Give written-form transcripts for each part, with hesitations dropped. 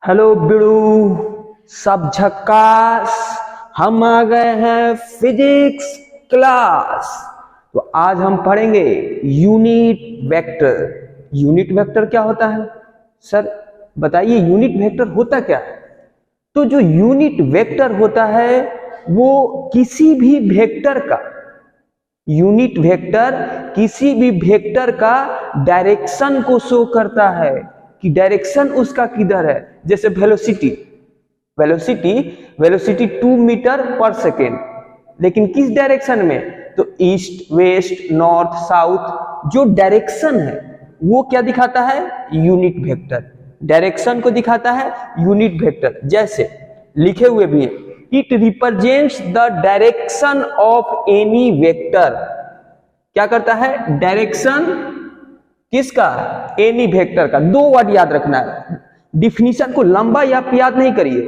Hello बिड़ू, सब झक्कास। हम आ गए हैं फिजिक्स क्लास। तो आज हम पढ़ेंगे यूनिट वेक्टर। यूनिट वेक्टर क्या होता है सर? बताइए यूनिट वेक्टर होता क्या है? तो जो यूनिट वेक्टर होता है वो किसी भी वेक्टर का, यूनिट वेक्टर किसी भी वेक्टर का डायरेक्शन को शो करता है कि डायरेक्शन उसका किधर है। जैसे वेलोसिटी, वेलोसिटी 2 मीटर पर सेकेंड, लेकिन किस डायरेक्शन में? तो ईस्ट, वेस्ट, नॉर्थ, साउथ। जो डायरेक्शन है वो क्या दिखाता है? Unit vector. डायरेक्शन को दिखाता है यूनिट वेक्टर। जैसे लिखे हुए भी है, it represents the direction of any vector. क्या करता है? डायरेक्शन किसका? एनी वेक्टर का। दो वर्ड याद रखना है, डिफिनीशन को लंबा आप याद नहीं करिए,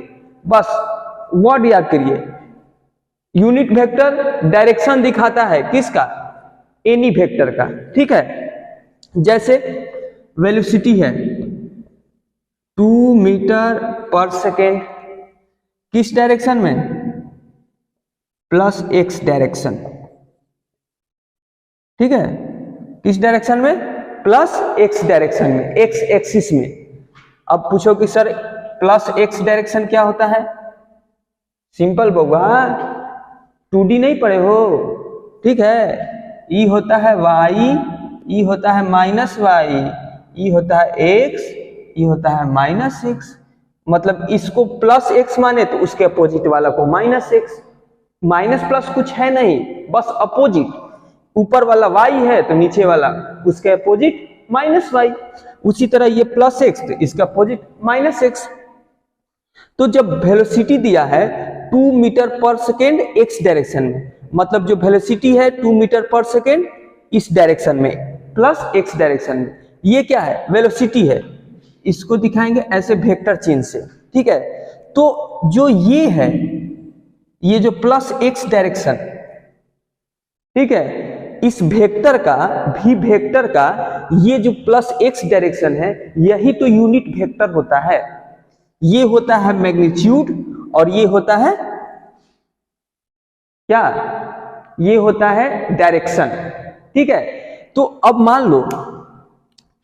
बस वर्ड याद करिए। यूनिट वेक्टर डायरेक्शन दिखाता है किसका? एनी वेक्टर का। ठीक है, जैसे वेलोसिटी है 2 मीटर पर सेकेंड, किस डायरेक्शन में? Plus x direction. ठीक है, किस डायरेक्शन में? प्लस एक्स डायरेक्शन में, एक्स एक्सिस में। अब पूछो कि सर प्लस एक्स डायरेक्शन क्या होता है? सिंपल बउआ, 2D नहीं पढ़े हो? ठीक है, ई होता है वाई, ई होता है माइनस वाई, ई होता है एक्स, ई होता है माइनस एक्स। मतलब इसको प्लस एक्स माने तो उसके अपोजिट वाला को माइनस एक्स। माइनस प्लस कुछ है नहीं, बस अपोजिट। ऊपर वाला y है तो नीचे वाला उसके अपोजिट माइनस y। उसी तरह ये प्लस एक्स तो इसका अपोजिट माइनस एक्स। तो जब वेलोसिटी दिया है 2 मीटर पर सेकेंड एक्स डायरेक्शन में, मतलब जो वेलोसिटी है 2 मीटर पर सेकेंड इस डायरेक्शन में प्लस एक्स डायरेक्शन में, ये क्या है? वेलोसिटी है। इसको दिखाएंगे ऐसे वेक्टर चिन्ह से। ठीक है, तो जो ये है, ये जो प्लस एक्स डायरेक्शन, ठीक है, इस वेक्टर का, भी वेक्टर का ये जो प्लस एक्स डायरेक्शन है, यही तो यूनिट वेक्टर होता है। ये होता है मैग्नीट्यूड और ये होता है क्या? ये होता है डायरेक्शन। ठीक है, तो अब मान लो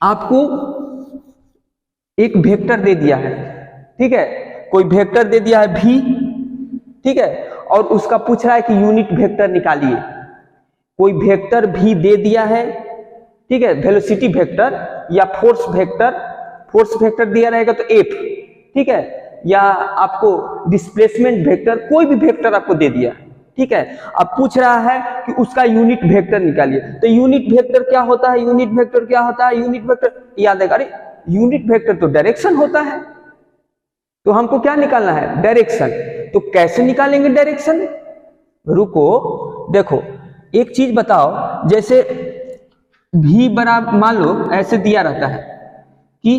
आपको एक वेक्टर दे दिया है, ठीक है, कोई वेक्टर दे दिया है v, ठीक है, और उसका पूछ रहा है कि यूनिट वेक्टर निकालिए। कोई वेक्टर भी दे दिया है, ठीक है, वेलोसिटी वेक्टर या फोर्स वेक्टर दिया रहेगा तो F, ठीक है, या आपको डिस्प्लेसमेंट वेक्टर, कोई भी वेक्टर आपको दे दिया, ठीक है। अब पूछ रहा है कि उसका यूनिट वेक्टर निकालिए। तो यूनिट वेक्टर क्या होता है? यूनिट वेक्टर क्या होता है? यूनिट वेक्टर याद है, अरे यूनिट वेक्टर तो डायरेक्शन होता है, तो हमको क्या निकालना है? डायरेक्शन। तो कैसे निकालेंगे डायरेक्शन? रुको, देखो एक चीज बताओ, जैसे v बराबर, मान लो ऐसे दिया रहता है कि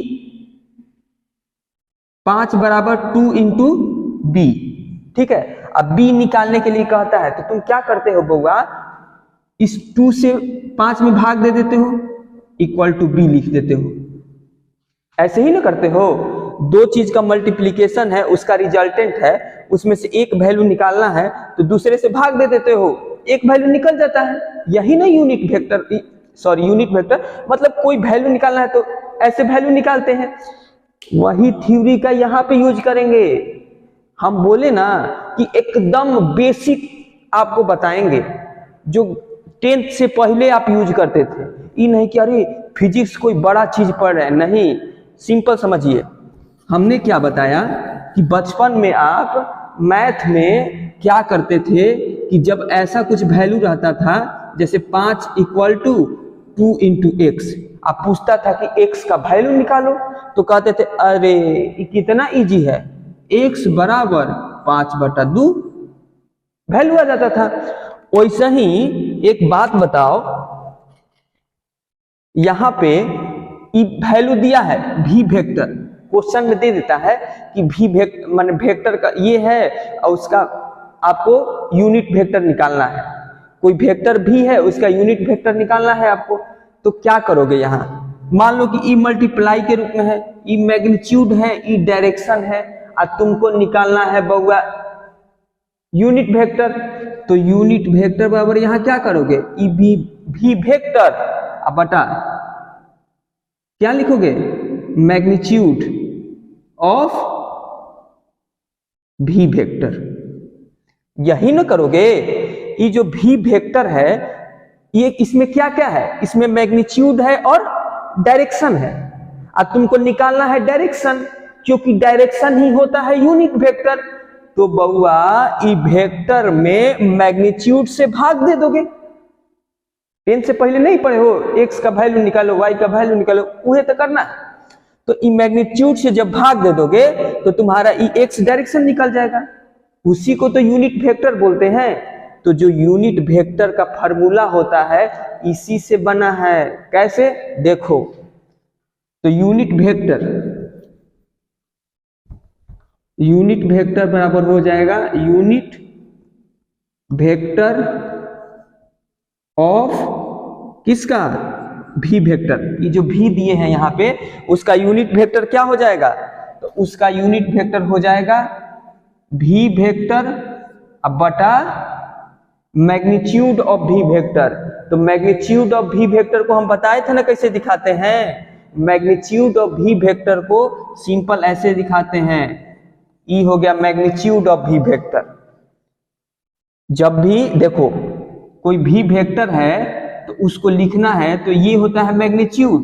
5 बराबर 2 इंटू बी, ठीक है। अब b निकालने के लिए कहता है तो तुम क्या करते हो बउआ? इस 2 से 5 में भाग दे देते हो, इक्वल टू b लिख देते हो। ऐसे ही ना करते हो? दो चीज का मल्टीप्लीकेशन है, उसका रिजल्टेंट है, उसमें से एक वैल्यू निकालना है तो दूसरे से भाग दे देते हो, एक वैल्यू निकल जाता है। यही ना unit vector, sorry unit vector मतलब कोई वैल्यू निकालना है तो ऐसे वैल्यू निकालते हैं। वही थ्योरी का यहाँ पे यूज करेंगे। हम बोले ना कि एकदम बेसिक आपको बताएंगे, जो 10th से पहले आप यूज करते थे। ये नहीं कि अरे फिजिक्स कोई बड़ा चीज पढ़ रहे हैं, नहीं, सिंपल समझिए। हमने क्या बताया कि बचपन में आप मैथ में क्या करते थे कि जब ऐसा कुछ वैल्यू रहता था, जैसे 5 इक्वल टू 2 इंटू एक्स, आप पूछता था कि एक्स का वैल्यू निकालो, तो कहते थे अरे कितना इजी है, एक्स बराबर 5/2 वैल्यू आ जाता था। वैसे ही एक बात बताओ, यहां पे वैल्यू दिया है v वेक्टर, क्वेश्चन में दे देता है कि v वेक्टर माने वेक्टर का ये है और उसका आपको यूनिट वेक्टर निकालना है। कोई वेक्टर भी है, उसका यूनिट वेक्टर निकालना है आपको। तो क्या करोगे? यहाँ मान लो कि ई मल्टीप्लाई के रूप में है, ई मैग्नीट्यूड है, ई डायरेक्शन है, और तुमको निकालना है बउआ यूनिट वेक्टर। तो यूनिट वेक्टर बराबर यहां क्या करोगे, ई भी वेक्टर अब बटा क्या लिखोगे, मैग्नीट्यूड ऑफ भी वेक्टर। यही ना करोगे, ये जो भी वेक्टर है ये इसमें क्या क्या है, इसमें मैग्नीट्यूड है और डायरेक्शन है, और तुमको निकालना है डायरेक्शन, क्योंकि डायरेक्शन ही होता है यूनिट वेक्टर। तो बउआ ई वेक्टर में मैग्नीट्यूड से भाग दे दोगे। 10 से पहले नहीं पढ़े हो, x का वैल्यू निकालो, y का वैल्यू निकालो, उन्हें तो करना है। तो ई मैग्नीट्यूड से जब भाग दे दोगे तो तुम्हारा ई x डायरेक्शन निकल जाएगा, उसी को तो यूनिट वेक्टर बोलते हैं। तो जो यूनिट वेक्टर का फार्मूला होता है इसी से बना है। कैसे, देखो, तो यूनिट वेक्टर बराबर हो जाएगा यूनिट वेक्टर ऑफ किसका, भी वेक्टर। ये जो भी दिए हैं यहाँ पे उसका यूनिट वेक्टर क्या हो जाएगा, तो उसका यूनिट वेक्टर हो जाएगा भी वेक्टर अब बटा मैग्नीट्यूड ऑफ भी वेक्टर। तो मैग्नीट्यूड ऑफ भी वेक्टर को हम बताए थे ना कैसे दिखाते हैं, मैग्नीट्यूड ऑफ भी वेक्टर को सिंपल ऐसे दिखाते हैं, ई हो गया मैग्नीट्यूड ऑफ भी वेक्टर। जब भी देखो कोई भी वेक्टर है तो उसको लिखना है तो ये होता है मैग्नीट्यूड,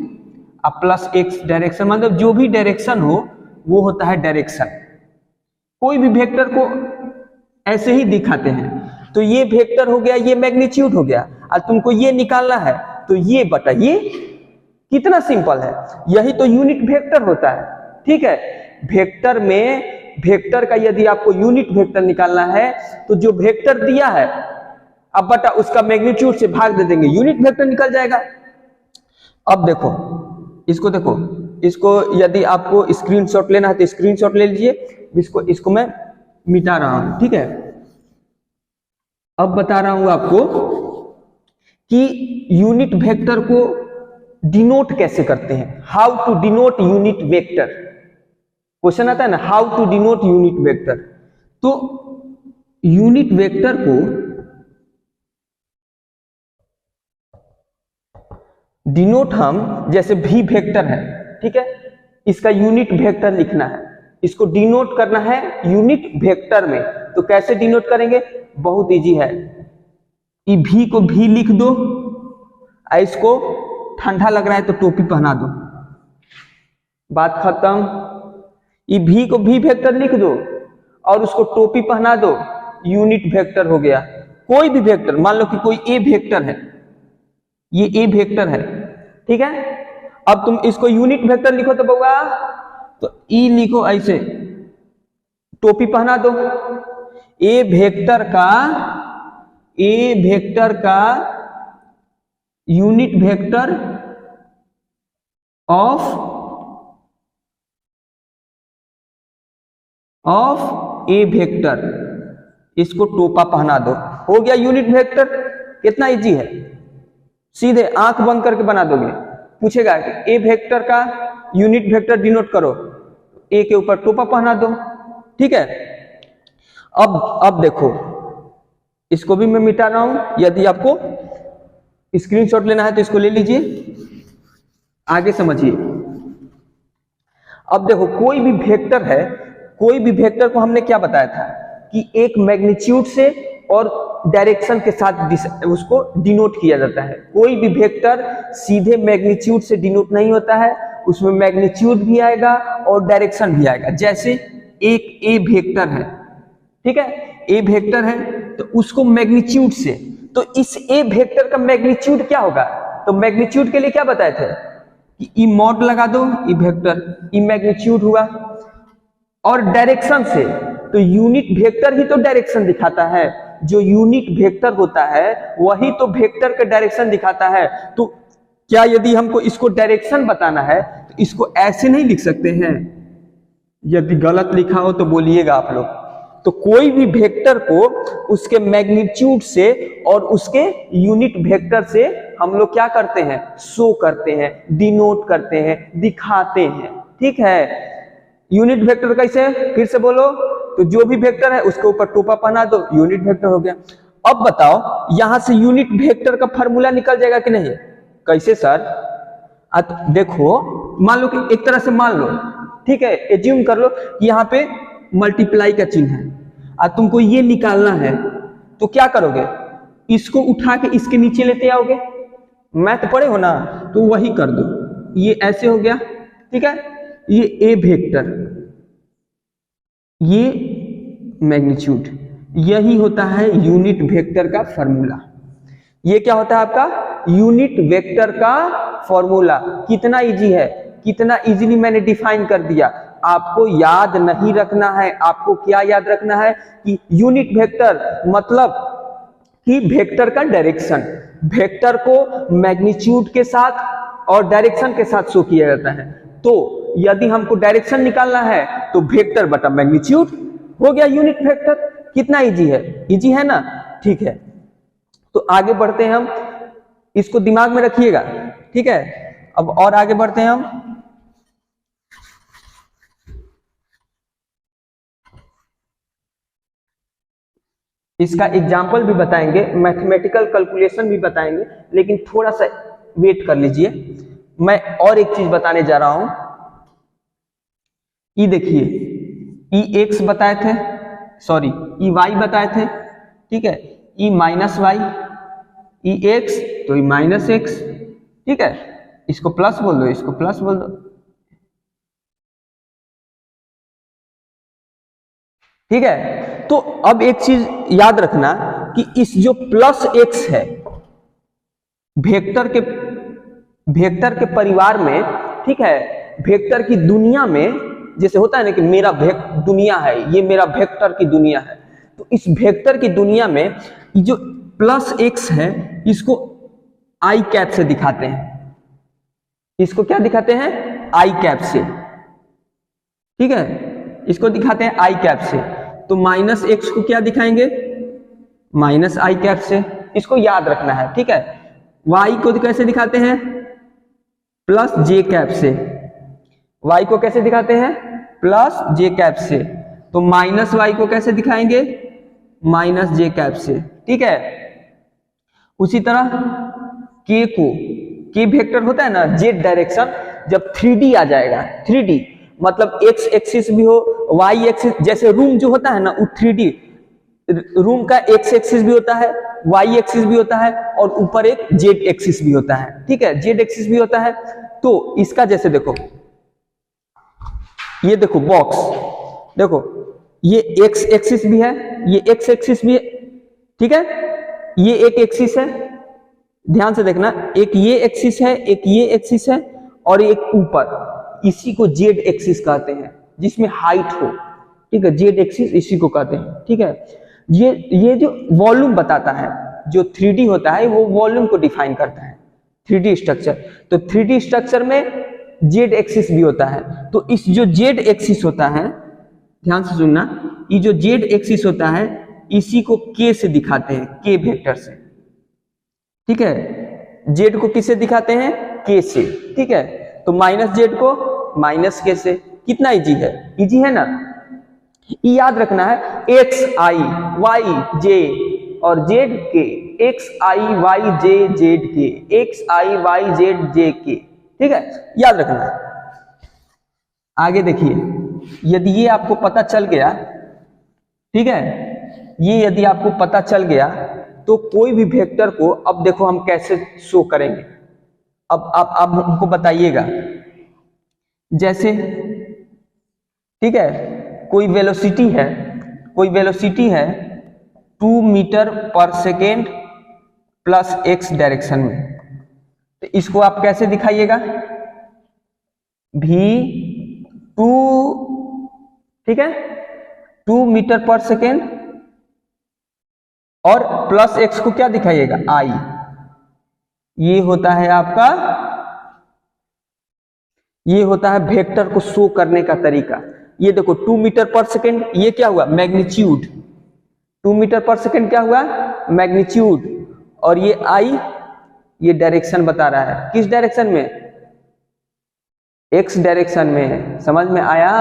अब प्लस एक्स डायरेक्शन, मतलब जो भी डायरेक्शन हो वो होता है डायरेक्शन। कोई भी वेक्टर को ऐसे ही दिखाते हैं। तो ये वेक्टर हो गया, ये मैग्नीट्यूड हो गया, और तुमको ये निकालना है तो ये बटा ये। कितना सिंपल है, यही तो यूनिट वेक्टर होता है। ठीक है, वेक्टर में वेक्टर का यदि आपको यूनिट वेक्टर निकालना है तो जो वेक्टर दिया है अब बटा उसका मैग्नीट्यूड से भाग दे देंगे, यूनिट वेक्टर निकल जाएगा। अब देखो इसको, देखो इसको यदि आपको स्क्रीनशॉट लेना है तो स्क्रीनशॉट ले लीजिए। इसको मैं मिटा रहा हूं, ठीक है। अब बता रहा हूं आपको कि यूनिट वेक्टर को डिनोट कैसे करते हैं, how to denote unit vector. Question आता है ना, how to denote unit vector. तो यूनिट वेक्टर को डिनोट हम, जैसे भी वेक्टर है, ठीक है, इसका यूनिट वेक्टर लिखना है, इसको डिनोट करना है यूनिट वेक्टर में। तो कैसे डिनोट करेंगे, बहुत इजी है। ई भी को भी लिख दो, इसको ठंडा लग रहा है तो टोपी पहना दो, बात खत्म। ई भी को भी वेक्टर लिख दो और उसको टोपी पहना दो, यूनिट वेक्टर हो गया। कोई भी वेक्टर, मान लो कि कोई ए वेक्टर है, ये ए वेक्टर है, ठीक है। अब तुम इसको यूनिट वेक्टर लिखो तो बउआ, तो ई लिखो ऐसे, टोपी पहना दो। ए वेक्टर का unit vector of A vector, इसको टोपा पहना दो, हो गया यूनिट वेक्टर। कितना इजी है, सीधे आंख बंद करके बना दोगे। पूछेगा कि ए वेक्टर का यूनिट वेक्टर डिनोट करो, ए के ऊपर टोपा पहना दो, ठीक है। अब देखो, इसको भी मैं मिटा रहा हूं। यदि आपको स्क्रीनशॉट लेना है तो इसको ले लीजिए, आगे समझिए। अब देखो, कोई भी वेक्टर है, कोई भी वेक्टर को हमने क्या बताया था कि एक मैग्नीट्यूड से और डायरेक्शन के साथ उसको डिनोट किया जाता है। कोई भी वेक्टर सीधे मैग्नीट्यूड से डिनोट नहीं होता है, उसमें मैग्नीट्यूड भी आएगा और डायरेक्शन भी आएगा। जैसे एक ए वेक्टर है, ठीक है, ए वेक्टर है तो उसको मैग्नीट्यूड से, तो इस ए वेक्टर का मैग्नीट्यूड क्या होगा, तो मैग्नीट्यूड के लिए क्या बताए थे कि ई मॉड लगा दो, ई वेक्टर, ई मैग्नीट्यूड हुआ। और डायरेक्शन से, तो यूनिट वेक्टर ही तो डायरेक्शन दिखाता है, जो यूनिट वेक्टर होता है वही तो वेक्टर का डायरेक्शन दिखाता है। तो क्या यदि हमको इसको डायरेक्शन बताना है तो इसको ऐसे नहीं लिख सकते हैं? यदि गलत लिखा हो तो बोलिएगा आप लोग। तो कोई भी वेक्टर को उसके मैग्नीट्यूड से और उसके यूनिट वेक्टर से हम लोग क्या करते हैं, शो करते हैं, डिनोट करते हैं, दिखाते हैं। ठीक है। यूनिट वेक्टर कैसे, फिर से बोलो, तो जो भी वेक्टर है उसके ऊपर टोपा बना दो, यूनिट वेक्टर हो गया। अब बताओ यहां से यूनिट वेक्टर का फॉर्मूला निकल जाएगा कि नहीं? कैसे सर? देखो, मान लो कि एक तरह से मान लो, ठीक है, एज्यूम कर लो कि यहाँ पे मल्टीप्लाई का चिन्ह है और तुमको ये निकालना है, तो क्या करोगे? इसको उठा के इसके नीचे लेते आओगे, मैथ पढ़े हो ना, तो वही कर दो। ये ऐसे हो गया, ठीक है, ये ए वेक्टर, ये मैग्नीट्यूड, यही होता है यूनिट वेक्टर का फॉर्मूला। ये क्या होता है आपका? यूनिट वेक्टर का फॉर्मूला। कितना इजी है, कितना इजीली मैंने डिफाइन कर दिया। आपको याद नहीं रखना है, आपको क्या याद रखना है कि यूनिट वेक्टर मतलब कि वेक्टर का डायरेक्शन, वेक्टर को मैग्नीट्यूड के साथ और डायरेक्शन के साथ शो किया जाता है। तो यदि हमको डायरेक्शन निकालना है तो वेक्टर बटा मैग्नीट्यूड हो गया यूनिट वेक्टर। कितना इजी है, इजी है ना? ठीक है, तो आगे बढ़ते हैं हम, इसको दिमाग में रखिएगा, ठीक है। अब और आगे बढ़ते हैं हम, इसका एग्जाम्पल भी बताएंगे, मैथमेटिकल कैलकुलेशन भी बताएंगे, लेकिन थोड़ा सा वेट कर लीजिए। मैं और एक चीज बताने जा रहा हूं। ई देखिए, ई एक्स बताए थे, सॉरी ई वाई बताए थे, ठीक है, ई माइनस वाई, ई एक्स तो ई माइनस एक्स, ठीक है, इसको प्लस बोल दो, इसको प्लस बोल दो, ठीक है। तो अब एक चीज याद रखना कि इस जो प्लस एक्स है वेक्टर के परिवार में, ठीक है, वेक्टर की दुनिया में, जैसे होता है ना कि मेरा दुनिया है, ये मेरा वेक्टर की दुनिया है, तो इस वेक्टर की दुनिया में जो प्लस एक्स है इसको आई कैप से दिखाते हैं। इसको क्या दिखाते हैं? आई कैप से, ठीक है, इसको दिखाते हैं आई कैप से। तो माइनस एक्स को क्या दिखाएंगे? माइनस आई कैप से, इसको याद रखना है, ठीक है। वाई को कैसे दिखाते हैं? प्लस जे कैप से। वाई को कैसे दिखाते हैं? प्लस जे कैप से। तो माइनस वाई को कैसे दिखाएंगे? माइनस जे कैप से, ठीक है। उसी तरह के को, के वेक्टर होता है ना जेड डायरेक्शन, जब 3D आ जाएगा, 3D मतलब एक्स एक्सिस भी हो, वाई एक्सिस, जैसे रूम जो होता है ना वो 3D, रूम का एक्स एक्सिस भी होता है, वाई एक्सिस भी होता है और ऊपर एक जेड एक्सिस भी होता है, ठीक है, जेड एक्सिस भी होता है। तो इसका जैसे देखो, ये देखो बॉक्स, देखो ये एक्स एक्सिस भी है, ये एक्स एक्सिस भी है, ठीक है, ये एक एक्सिस है, ध्यान से देखना, एक ये एक्सिस है, एक ये एक्सिस है और एक ऊपर, इसी को जेड एक्सिस कहते हैं, जिसमें हाइट हो, ठीक है, जेड एक्सिस इसी को कहते हैं, ठीक है। ये जो वॉल्यूम बताता है, जो 3D होता है वो वॉल्यूम को डिफाइन करता है, 3D स्ट्रक्चर। तो 3D स्ट्रक्चर में जेड एक्सिस भी होता है, तो इस जो जेड एक्सिस होता है, ध्यान से सुनना, ये जो जेड एक्सिस होता है इसी को के से दिखाते हैं, के वेक्टर से, ठीक है। जेड को किससे दिखाते हैं? के से, ठीक है। तो माइनस जेड को माइनस के से। कितना इजी है, इजी है ना? याद रखना है एक्स आई वाई जे और जेड के, एक्स आई वाई जे जेड के, एक्स आई वाई जेड जे के, ठीक है, याद रखना है। आगे देखिए, यदि ये आपको पता चल गया, ठीक है, ये यदि आपको पता चल गया तो कोई भी वेक्टर को, अब देखो हम कैसे शो करेंगे, अब आप हमको बताइएगा। जैसे, ठीक है, कोई वेलोसिटी है, कोई वेलोसिटी है 2 मीटर पर सेकेंड प्लस एक्स डायरेक्शन में, तो इसको आप कैसे दिखाइएगा? v2, ठीक है, 2 मीटर पर सेकेंड और प्लस एक्स को क्या दिखाइएगा? आई। ये होता है आपका, ये होता है वेक्टर को शो करने का तरीका। ये देखो 2 मीटर पर सेकेंड, ये क्या हुआ? मैग्नीट्यूड। 2 मीटर पर सेकेंड क्या हुआ? मैग्नीट्यूड। और ये आई, ये डायरेक्शन बता रहा है, किस डायरेक्शन में? एक्स डायरेक्शन में, समझ में आया?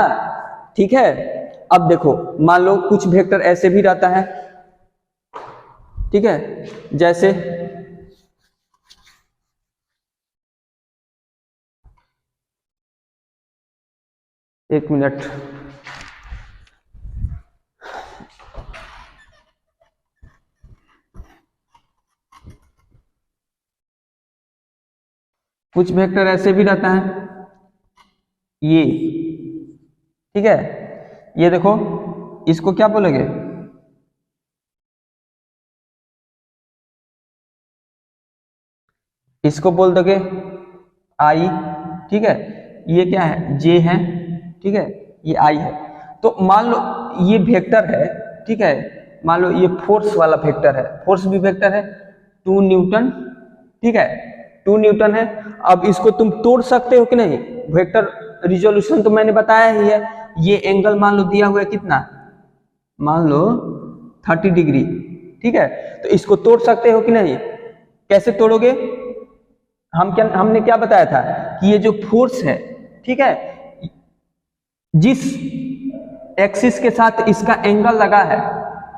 ठीक है। अब देखो मान लो कुछ वेक्टर ऐसे भी रहता है, ठीक है, जैसे एक मिनट, कुछ वेक्टर ऐसे भी रहता है, ये, ठीक है, ये देखो, इसको क्या बोलेंगे? इसको बोल दोगे आई, ठीक है, ये क्या है? जे है, ठीक है, ये आई है। तो मान लो ये वेक्टर है, ठीक है, मान लो ये फोर्स वाला वेक्टर है, फोर्स भी वेक्टर है, 2 न्यूटन, ठीक है, 2 न्यूटन है। अब इसको तुम तोड़ सकते हो कि नहीं? वेक्टर रिजोल्यूशन तो मैंने बताया ही है। ये एंगल मान लो दिया हुआ है कितना, मान लो 30 डिग्री, ठीक है, तो इसको तोड़ सकते हो कि नहीं? कैसे तोड़ोगे? हमने क्या बताया था कि ये जो फोर्स है, ठीक है, जिस एक्सिस के साथ इसका एंगल लगा है,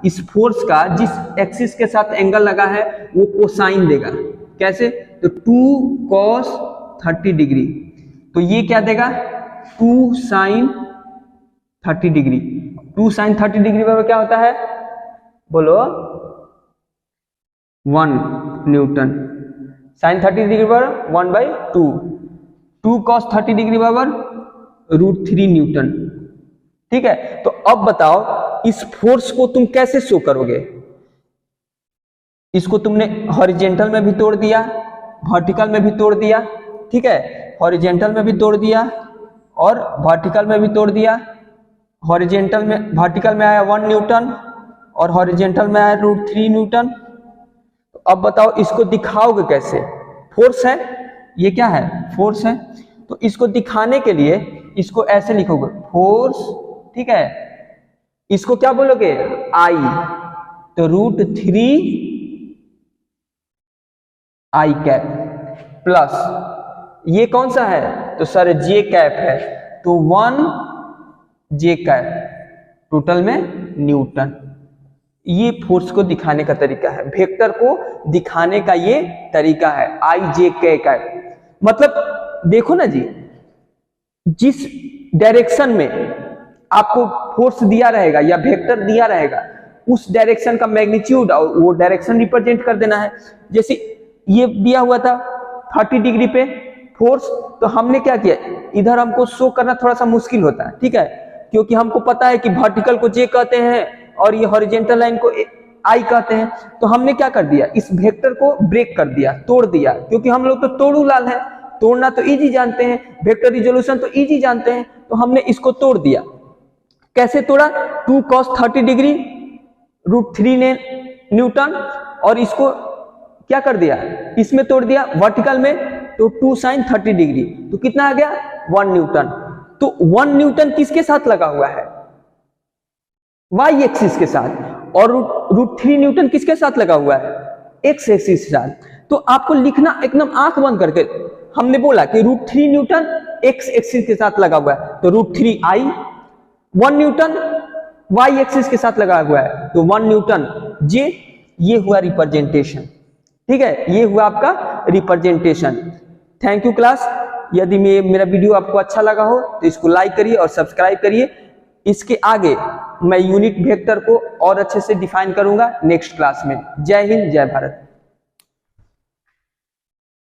इस फोर्स का जिस एक्सिस के साथ एंगल लगा है वो कोसाइन देगा। कैसे? तो 2 cos 30 डिग्री, तो ये क्या देगा? 2 sin 30 डिग्री। 2 sin 30 डिग्री बराबर क्या होता है? बोलो, 1 न्यूटन। sin 30 डिग्री बराबर 1/2। 2 cos 30 डिग्री बराबर √3 न्यूटन। ठीक है, तो अब बताओ इस फोर्स को तुम कैसे शो करोगे? इसको तुमने हॉरिजेंटल में भी तोड़ दिया, वर्टिकल में भी तोड़ दिया, ठीक है, हॉरिजेंटल में भी तोड़ दिया और वर्टिकल में भी तोड़ दिया। हॉरिजेंटल में, वर्टिकल में आया 1 न्यूटन और हॉरिजेंटल में आया √3 न्यूटन। तो अब बताओ इसको दिखाओगे कैसे? फोर्स है, ये क्या है? फोर्स है। तो इसको दिखाने के लिए इसको ऐसे लिखोगे, फोर्स, ठीक है, इसको क्या बोलोगे? आई, तो √3 आई कैप प्लस ये कौन सा है? तो सर जे कैप है, तो 1 जे कैप, टोटल में न्यूटन। ये फोर्स को दिखाने का तरीका है, वेक्टर को दिखाने का ये तरीका है, आई जे कैप। मतलब देखो ना जी, जिस डायरेक्शन में आपको फोर्स दिया रहेगा या वेक्टर दिया रहेगा उस डायरेक्शन का मैग्नीट्यूड और वो डायरेक्शन रिप्रेजेंट कर देना है। जैसे ये दिया हुआ था 30 डिग्री पे फोर्स, तो हमने क्या किया, इधर हमको शो करना थोड़ा सा मुश्किल होता है, ठीक है, क्योंकि हमको पता है कि वर्टिकल को जे कहते हैं और ये हॉरिजॉन्टल लाइन को आई कहते हैं। तो हमने क्या कर दिया, इस वेक्टर को ब्रेक कर दिया, तोड़ दिया, क्योंकि हम लोग तो तोड़ू लाल है, तोड़ना तो इजी जानते हैं, वेक्टर रिजोल्यूशन तो इजी जानते हैं, तो हमने इसको तोड़ दिया। कैसे तोड़ा? 2 cos 30 डिग्री √3 ने न्यूटन, और इसको क्या कर दिया, इसमें तोड़ दिया वर्टिकल में, तो 2 sin 30 डिग्री, तो कितना आ गया? 1 न्यूटन। तो 1 न्यूटन किसके साथ लगा हुआ है? वाई एक्सिस के साथ। और √3 न्यूटन किसके साथ लगा हुआ है? एक्स एक्सिस के साथ। तो आपको लिखना एकदम आंख बंद करके, हमने बोला कि √3 न्यूटन एक्स एक्सिस के साथ लगा हुआ है, तो √3 आई, 1 न्यूटन वाई एक्सिस के साथ लगा हुआ है, तो 1 न्यूटन जे। ये हुआ रिप्रेजेंटेशन, ठीक है, ये हुआ आपका रिप्रेजेंटेशन। Thank you class. यदि मेरा वीडियो आपको अच्छा लगा हो तो इसको लाइक करिए और सब्सक्राइब करिए। इसके आगे मैं यूनिट वेक्टर को और अच्छे से डिफाइन करूंगा नेक्स्ट क्लास में। जय हिंद, जय भारत।